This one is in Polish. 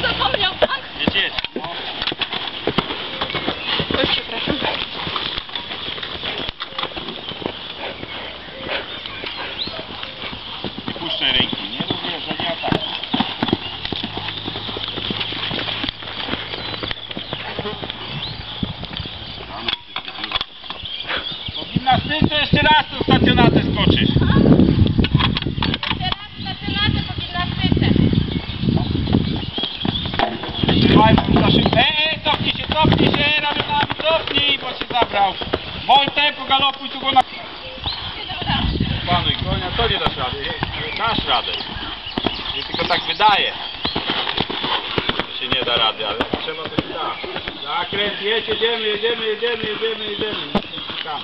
Zapomniał pan? Jedź. Oj, przepraszam. Nie puszczaj ręki, nie? No wiesz, że nie atakuj. Po gimnastyce jeszcze raz tą stacjonatę skoczysz. Jeszcze raz stacjonarze po gimnastyce. Trzymaj, bo za szybko. Cofnij się, ramionami, cofnij, bo się zabrał. Woltę, pogalopuj tu go na... Panuj konia, to nie dasz rady. Dasz radę. Nie tylko tak wydaje. To się nie da rady, ale jak trzeba, to się da. Zakręt, jedziemy. Nie czekamy.